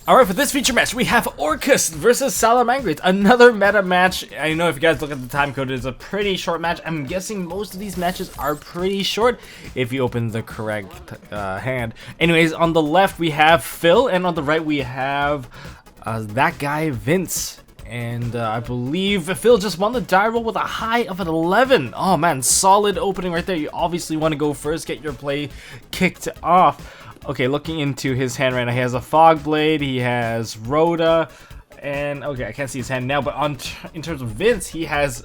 Alright, for this feature match, we have Orcust versus Salamangreat. Another meta match. I know if you guys look at the time code, it's a pretty short match. I'm guessing most of these matches are pretty short if you open the correct hand. Anyways, on the left we have Phil, and on the right we have that guy Vince. And I believe Phil just won the die roll with a high of an 11. Oh man, solid opening right there. You obviously want to go first, get your play kicked off. Okay, looking into his hand right now, he has a Fog Blade, he has Rhoda, and okay, I can't see his hand now, but in terms of Vince, he has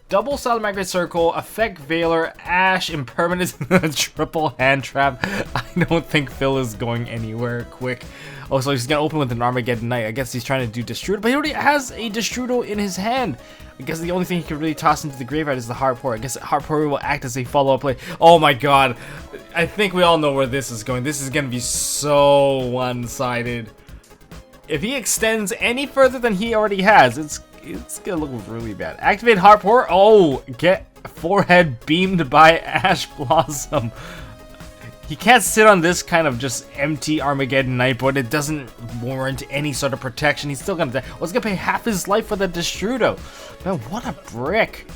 double Salamangreat Circle, Effect Veiler, Ash, Impermanence, triple hand trap. I don't think Phil is going anywhere quick. Oh, so he's gonna open with an Armageddon Knight. I guess he's trying to do Destrudo, but he already has a Destrudo in his hand. I guess the only thing he can really toss into the graveyard is the Heart Pour. I guess Heart Pour will act as a follow-up play. Oh my god. I think we all know where this is going. This is gonna be so one-sided. If he extends any further than he already has, it's gonna look really bad. Activate Heart Pour. Oh, get forehead beamed by Ash Blossom. He can't sit on this kind of just empty Armageddon Knight board. It doesn't warrant any sort of protection. He's still gonna die. Well, he's gonna pay half his life for the Destrudo. Man, what a brick.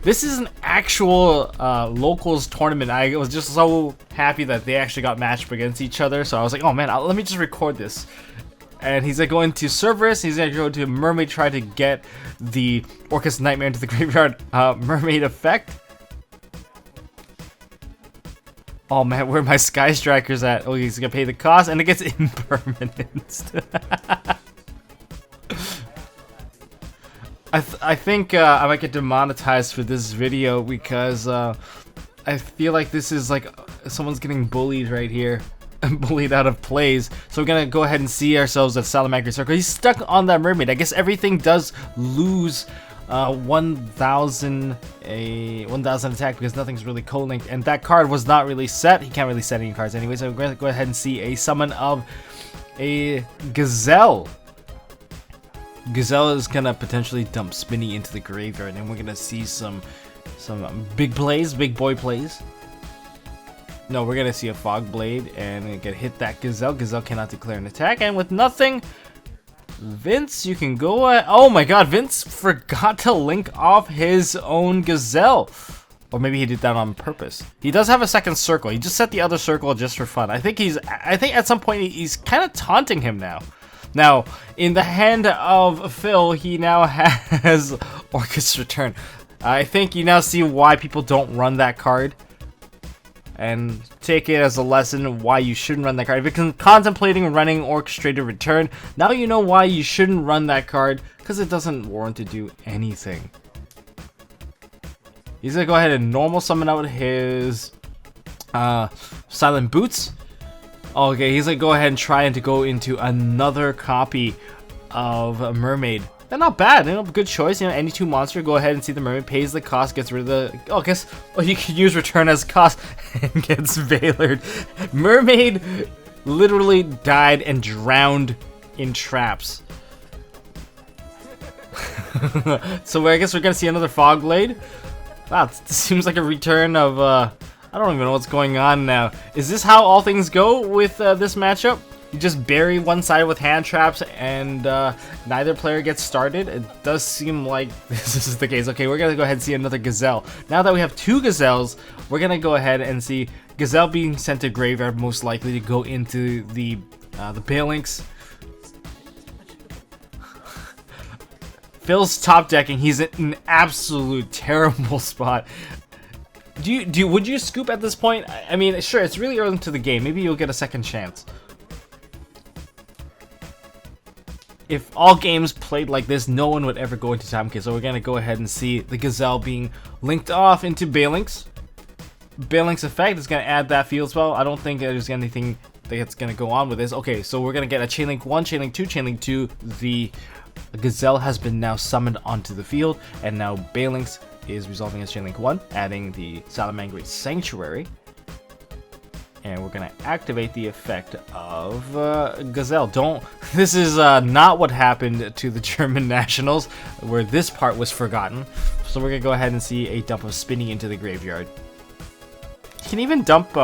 This is an actual locals tournament. I was just so happy that they actually got matched up against each other. So I was like, oh man, let me just record this. And he's going to Cerberus, he's going to go to Mermaid, try to get the Orcust Nightmare into the graveyard Mermaid effect. Oh man, where are my Sky Strikers at? Oh, he's gonna pay the cost, and it gets impermanent. I think I might get demonetized for this video because I feel like this is like someone's getting bullied right here. Bullied out of plays. So we're gonna go ahead and see ourselves at Salamangreat Circle. He's stuck on that Mermaid. I guess everything does lose 1,000 attack because nothing's really co-linked, and that card was not really set. He can't really set any cards anyway, so we're going to go ahead and see a summon of a Gazelle. Gazelle is gonna potentially dump Spinny into the graveyard, and we're gonna see some big plays, big boy plays. No, we're gonna see a Fog Blade, and we're gonna hit that Gazelle. Gazelle cannot declare an attack, and with nothing, Vince, you can go oh my god, Vince forgot to link off his own Gazelle. Or maybe he did that on purpose. He does have a second circle. He just set the other circle just for fun. I think at some point he's kind of taunting him now. Now, in the hand of Phil, he now has Orcust Return. I think you now see why people don't run that card. And take it as a lesson why you shouldn't run that card. If you're contemplating running Orchestrated Return, now you know why you shouldn't run that card, because it doesn't warrant to do anything. He's gonna go ahead and normal summon out his Silent Boots. Okay, he's gonna go ahead and try to go into another copy of a Mermaid. They're not bad, you know, good choice. You know, any two monster, go ahead and see the Mermaid, pays the cost, gets rid of the. Oh, I guess. Oh, you can use return as cost and gets Veilered. Mermaid literally died and drowned in traps. So I guess we're gonna see another Fog Blade. Wow, this seems like a return of. I don't even know what's going on now. Is this how all things go with this matchup? You just bury one side with hand traps and neither player gets started. It does seem like this is the case. Okay, we're gonna go ahead and see another Gazelle. Now that we have two Gazelles, we're gonna go ahead and see Gazelle being sent to graveyard, most likely to go into the Balinks. Phil's top decking. He's in an absolute terrible spot. Would you scoop at this point? I mean, sure, it's really early into the game. Maybe you'll get a second chance. If all games played like this, no one would ever go into time. Okay, so we're gonna go ahead and see the Gazelle being linked off into Balinks. Balinks effect is gonna add that field spell. I don't think there's anything that's gonna go on with this. Okay, so we're gonna get a Chainlink 1, Chainlink 2, Chainlink 2. The Gazelle has been now summoned onto the field, and now Balinks is resolving as Chainlink 1, adding the Salamangreat Sanctuary. And we're gonna activate the effect of Gazelle. This is not what happened to the German nationals, where this part was forgotten. So we're gonna go ahead and see a dump of Spinny into the graveyard. You can even dump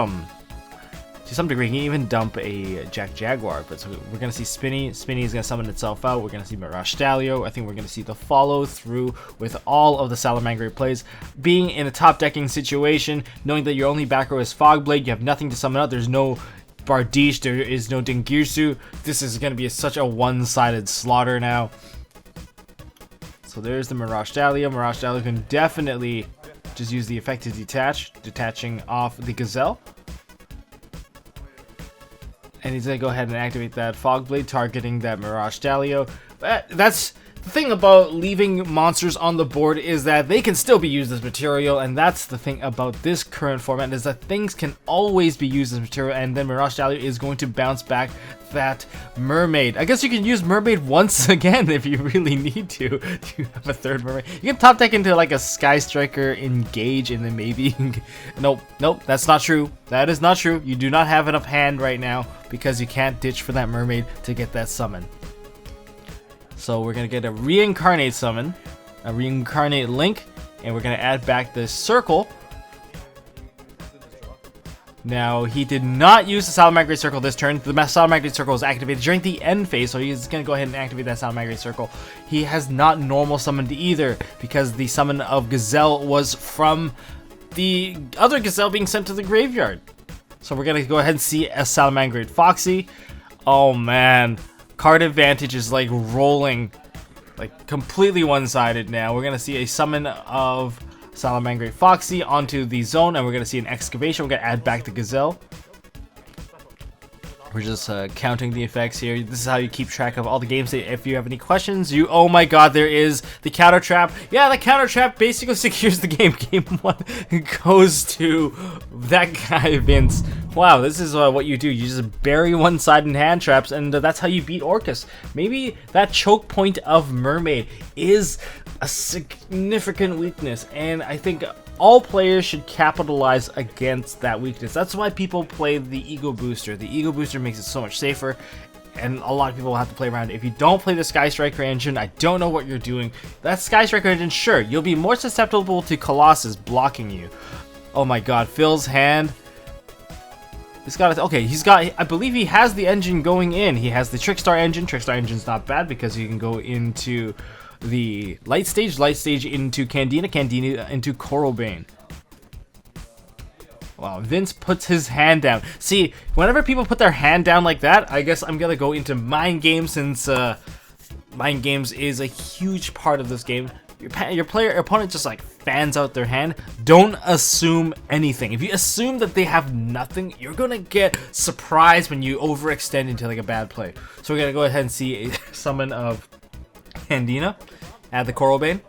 to some degree, he can even dump a Jack Jaguar. But so we're going to see Spinny. Spinny is going to summon itself out. We're going to see Mirage Stallion. I think we're going to see the follow through with all of the Salamangreat plays. Being in a top decking situation, knowing that your only back row is Fogblade, you have nothing to summon out. There's no Bardiche, there is no Dingirsu. This is going to be such a one-sided slaughter now. So there's the Mirage Stallion. Mirage Stallion can definitely just use the effect to detach, detaching off the Gazelle. And he's going to go ahead and activate that Fogblade, targeting that Mirage Stallion. That's the thing about leaving monsters on the board, is that they can still be used as material, and that's the thing about this current format, is that things can always be used as material, and then Mirage Stallion is going to bounce back that Mermaid. I guess you can use Mermaid once again if you really need to have a third Mermaid. You can top deck into like a Sky Striker, Engage, and then maybe... Nope, that's not true. That is not true. You do not have enough hand right now because you can't ditch for that Mermaid to get that summon. So we're going to get a Reincarnate summon, a Reincarnate Link, and we're going to add back the Circle. Now, he did not use the Salamangreat Circle this turn. The Salamangreat Circle was activated during the end phase, so he's going to go ahead and activate that Salamangreat Circle. He has not normal summoned either, because the summon of Gazelle was from the other Gazelle being sent to the graveyard. So we're going to go ahead and see a Salamangreat Foxy. Oh man. Card advantage is like rolling, like completely one-sided now. We're gonna see a summon of Salamangreat Foxy onto the zone, and we're gonna see an excavation. We're gonna add back the Gazelle. We're just counting the effects here. This is how you keep track of all the games. If you have any questions, oh my god, there is the counter trap. Yeah, the counter trap basically secures the game. Game 1 goes to that guy, Vince. Wow, this is what you do. You just bury one-sided hand traps, and that's how you beat Orcust. Maybe that choke point of Mermaid is a significant weakness, and I think all players should capitalize against that weakness. That's why people play the Ego Booster. The Ego Booster makes it so much safer, and a lot of people will have to play around it. If you don't play the Sky Striker engine, I don't know what you're doing. That Sky Striker engine, sure, you'll be more susceptible to Colossus blocking you. Oh my god, Phil's hand. He's got, okay, he's got, I believe he has the engine going in. He has the Trickstar engine. Trickstar engine's not bad because you can go into the Light Stage into Candina, Candina into Corobane. Wow, Vince puts his hand down. See, whenever people put their hand down like that, I guess I'm gonna go into Mind Games, since Mind Games is a huge part of this game. Your opponent just like fans out their hand. Don't assume anything. If you assume that they have nothing, you're gonna get surprised when you overextend into like a bad play. So we're gonna go ahead and see a summon of Candina. Add the Corobane.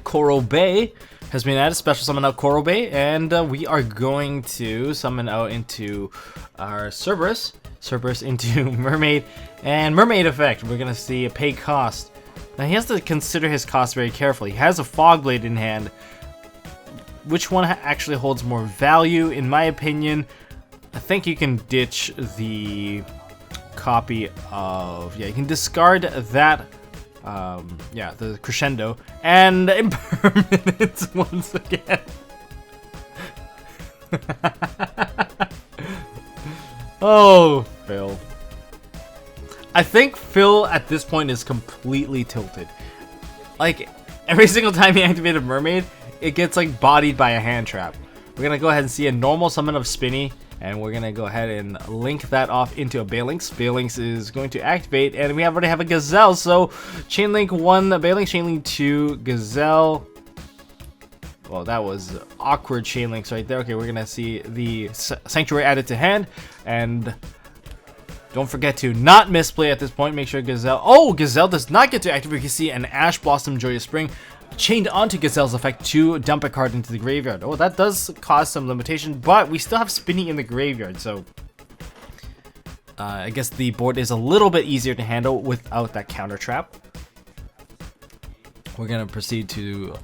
Corobane has been added. Special summon out Corobane, and we are going to summon out into our Cerberus. Cerberus into Mermaid, and Mermaid effect. We're gonna see a pay cost. Now he has to consider his cost very carefully. He has a Fogblade in hand. Which one actually holds more value? In my opinion, I think you can ditch the copy of... Yeah, you can discard that. Yeah, the Crescendo. And Impermanence once again. Oh, Phil. I think Phil at this point is completely tilted. Like, every single time he activated Mermaid, it gets like bodied by a hand trap. We're gonna go ahead and see a normal summon of Spinny, and we're gonna go ahead and link that off into a Balinx. Balinx is going to activate, and we already have a Gazelle, so Chainlink 1, Balinx, Chainlink 2, Gazelle. Well, that was awkward Chainlinks right there. Okay, we're gonna see the Sanctuary added to hand, and don't forget to not misplay at this point. Make sure Gazelle... Oh, Gazelle does not get to activate. You can see an Ash Blossom Joyous Spring chained onto Gazelle's effect to dump a card into the graveyard. Oh, that does cause some limitation, but we still have Spinny in the graveyard, so I guess the board is a little bit easier to handle without that counter trap. We're going to proceed to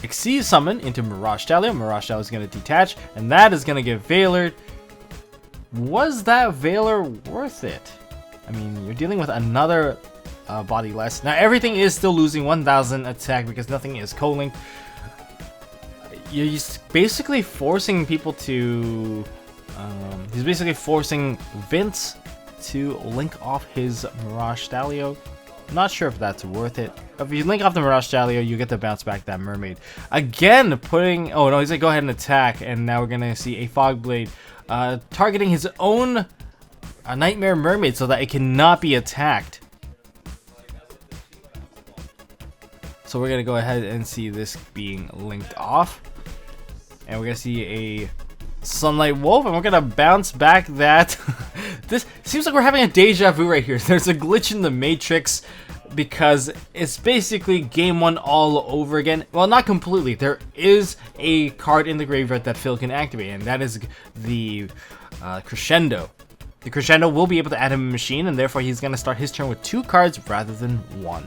Exceed Summon into Mirage Stallion. Mirage Stallion is going to detach, and that is going to get Veilered. Was that Veiler worth it? I mean, you're dealing with another body less. Now, everything is still losing 1,000 attack because nothing is co-linked. You're just basically forcing people to He's basically forcing Vince to link off his Mirage Stalio. Not sure if that's worth it. If you link off the Mirage Stalio, you get to bounce back that Mermaid. Again, putting... Oh, no, he's going to go ahead and attack. And now we're going to see a Fog Blade targeting his own Nightmare Mermaid so that it cannot be attacked. So we're going to go ahead and see this being linked off. And we're going to see a Sunlight Wolf, and we're going to bounce back that. This seems like we're having a deja vu right here. There's a glitch in the Matrix because it's basically game one all over again. Well, not completely. There is a card in the graveyard that Phil can activate, and that is the Crescendo. The Crescendo will be able to add him a machine, and therefore he's going to start his turn with 2 cards rather than 1.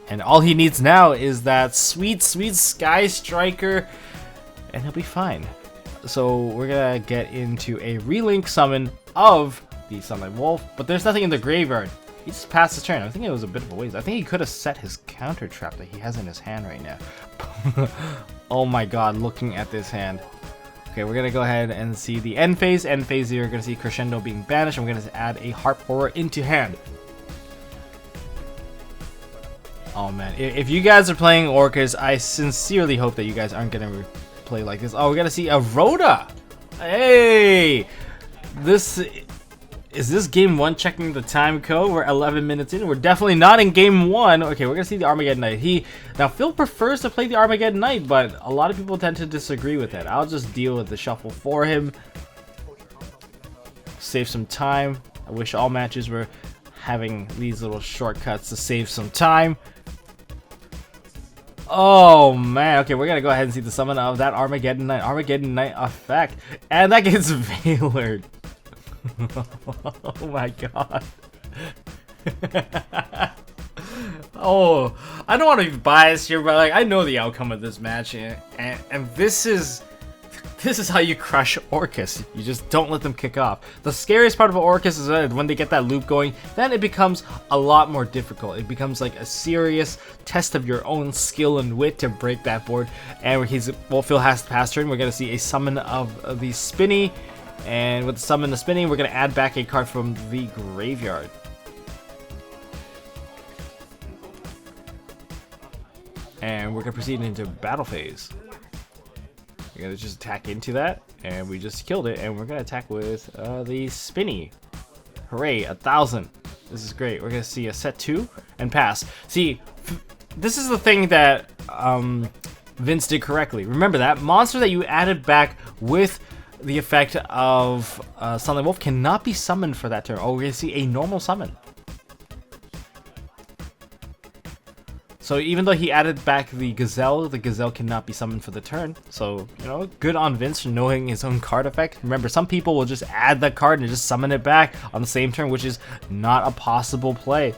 And all he needs now is that sweet, sweet Sky Striker, and he'll be fine. So we're gonna get into a relink summon of the Sunlight Wolf, but there's nothing in the graveyard. He just passed his turn. I think it was a bit of a waste. I think he could have set his counter trap that he has in his hand right now. Oh my god, looking at this hand. Okay, we're gonna go ahead and see the end phase. End phase, you're gonna see Crescendo being banished, and we're gonna add a Harp Horror into hand. Oh man, if you guys are playing Orcust, I sincerely hope that you guys aren't gonna play like this. Oh, we gotta see a Rhoda. Hey, is this game 1 checking the time code? We're 11 minutes in. We're definitely not in game 1. Okay, we're gonna see the Armageddon Knight. Now Phil prefers to play the Armageddon Knight, but a lot of people tend to disagree with it. I'll just deal with the shuffle for him. Save some time. I wish all matches were having these little shortcuts to save some time. Oh man, okay, we're gonna go ahead and see the summon of that Armageddon Knight effect, and that gets Veilered. Oh my god. Oh, I don't want to be biased here, but like I know the outcome of this match, and this is how you crush Orcust. You just don't let them kick off. The scariest part of Orcust is that when they get that loop going, then it becomes a lot more difficult. It becomes like a serious test of your own skill and wit to break that board. And Phil has to pass turn. We're going to see a summon of the Spinny. And with the summon the Spinny, we're going to add back a card from the graveyard. And we're going to proceed into battle phase. We're gonna just attack into that, and we just killed it, and we're gonna attack with the Spinny. Hooray, 1,000. This is great. We're gonna see a set 2 and pass. See, this is the thing that Vince did correctly. Remember that monster that you added back with the effect of Sunlight Wolf cannot be summoned for that turn. Oh, we're gonna see a normal summon. So even though he added back the Gazelle cannot be summoned for the turn. So, you know, good on Vince for knowing his own card effect. Remember, some people will just add that card and just summon it back on the same turn, which is not a possible play.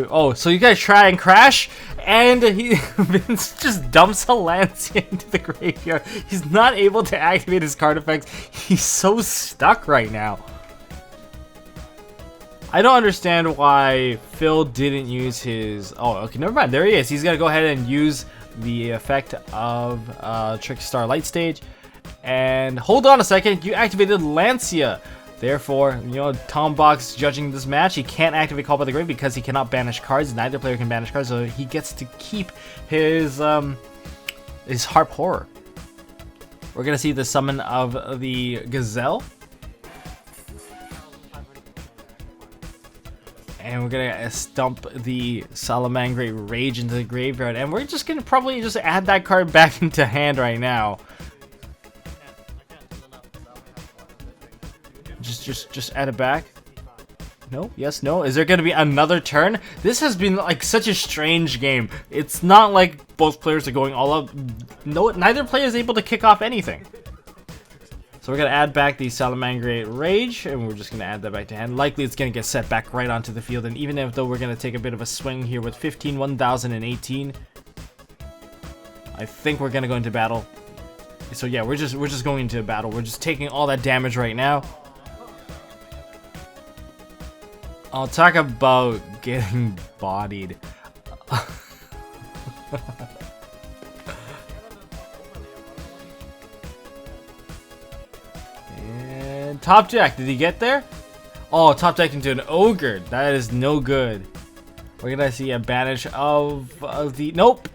Oh, so you guys try and crash, and Vince just dumps a Lancia into the graveyard. He's not able to activate his card effects. He's so stuck right now. I don't understand why Phil didn't use his... Oh, okay, never mind. There he is. He's going to go ahead and use the effect of Trickstar Light Stage. And hold on a second. You activated Lancia. Therefore, you know, Tom Box judging this match. He can't activate Call by the Grave because he cannot banish cards. Neither player can banish cards, so he gets to keep his Harp Horror. We're going to see the summon of the Gazelle. And we're gonna stump the Salamangreat Rage into the graveyard, and we're just gonna probably just add that card back into hand right now. Just add it back. No, yes, no. Is there gonna be another turn? This has been like such a strange game. It's not like both players are going all up. No, neither player is able to kick off anything. So we're going to add back the Salamangreat Rage, and we're just going to add that back to hand. Likely it's going to get set back right onto the field, and even if though we're going to take a bit of a swing here with 15, 1018, I think we're going to go into battle. So yeah, we're just going into battle. We're just taking all that damage right now. I'll talk about getting bodied. Top deck, did he get there? Oh, top deck into an ogre. That is no good. We're gonna see a banish of the... Nope.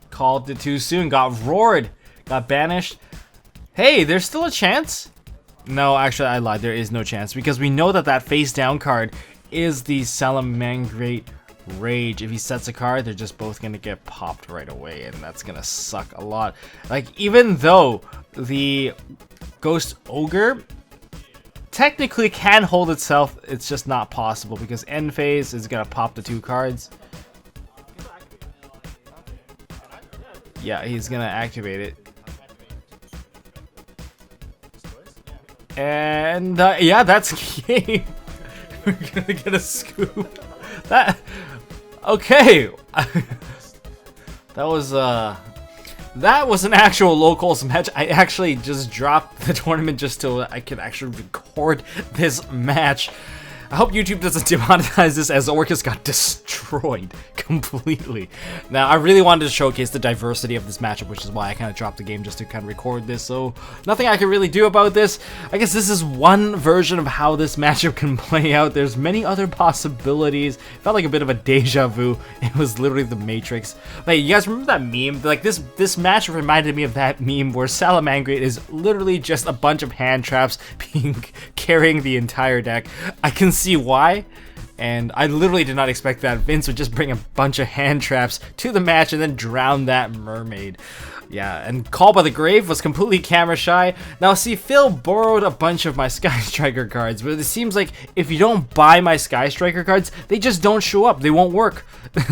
Called it too soon. Got roared. Got banished. Hey, there's still a chance? No, actually, I lied. There is no chance because we know that that face down card is the Salamangreat Rage. If he sets a card, they're just both gonna get popped right away, and that's gonna suck a lot. Like, even though the Ghost Ogre technically can hold itself, it's just not possible because end phase is gonna pop the 2 cards. Yeah, he's gonna activate it. And yeah, that's game. We're gonna get a scoop. That okay. That was an actual locals match. I actually just dropped the tournament just so I could actually record this match. I hope YouTube doesn't demonetize this as Orcust got destroyed completely. Now, I really wanted to showcase the diversity of this matchup, which is why I kind of dropped the game just to kind of record this, so nothing I can really do about this. I guess this is one version of how this matchup can play out. There's many other possibilities. It felt like a bit of a deja vu. It was literally the Matrix. Like, you guys remember that meme? Like, this match reminded me of that meme where Salamangreat is literally just a bunch of hand traps carrying the entire deck. I can see why, and I literally did not expect that Vince would just bring a bunch of hand traps to the match and then drown that mermaid. Yeah, and Call by the Grave was completely camera shy. Now see, Phil borrowed a bunch of my Sky Striker cards, but it seems like if you don't buy my Sky Striker cards, they just don't show up. They won't work.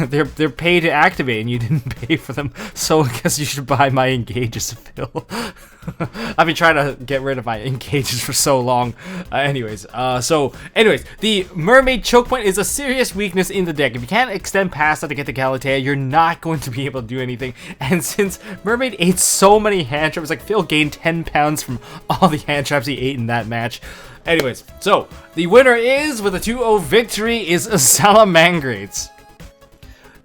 they're paid to activate and you didn't pay for them, so I guess you should buy my engages, Phil. I've been trying to get rid of my engages for so long. Anyways, the Mermaid Choke Point is a serious weakness in the deck. If you can't extend past that to get the Galatea, you're not going to be able to do anything. And since Mermaid ate so many hand traps, like Phil gained 10 pounds from all the hand traps he ate in that match. Anyways, so the winner is, with a 2-0 victory, is Salamangreat.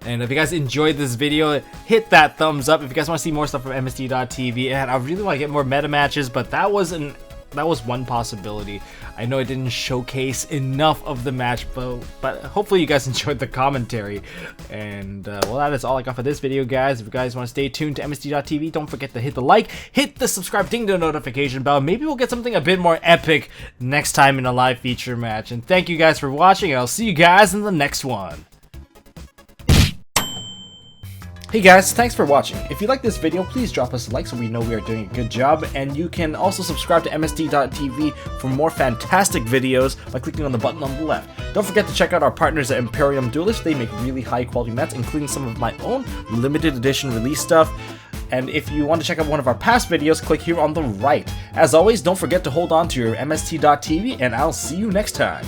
And if you guys enjoyed this video, hit that thumbs up. If you guys want to see more stuff from MST.TV, and I really want to get more meta matches, but that was one possibility. I know it didn't showcase enough of the match, but hopefully you guys enjoyed the commentary. And well, that is all I got for this video, guys. If you guys want to stay tuned to MST.TV, don't forget to hit the like, hit the subscribe, ding the notification bell. Maybe we'll get something a bit more epic next time in a live feature match. And thank you guys for watching, and I'll see you guys in the next one. Hey guys, thanks for watching. If you like this video, please drop us a like so we know we are doing a good job, and you can also subscribe to MST.TV for more fantastic videos by clicking on the button on the left. Don't forget to check out our partners at Imperium Duelist. They make really high quality mats, including some of my own limited edition release stuff. And if you want to check out one of our past videos, click here on the right. As always, don't forget to hold on to your MST.TV, and I'll see you next time.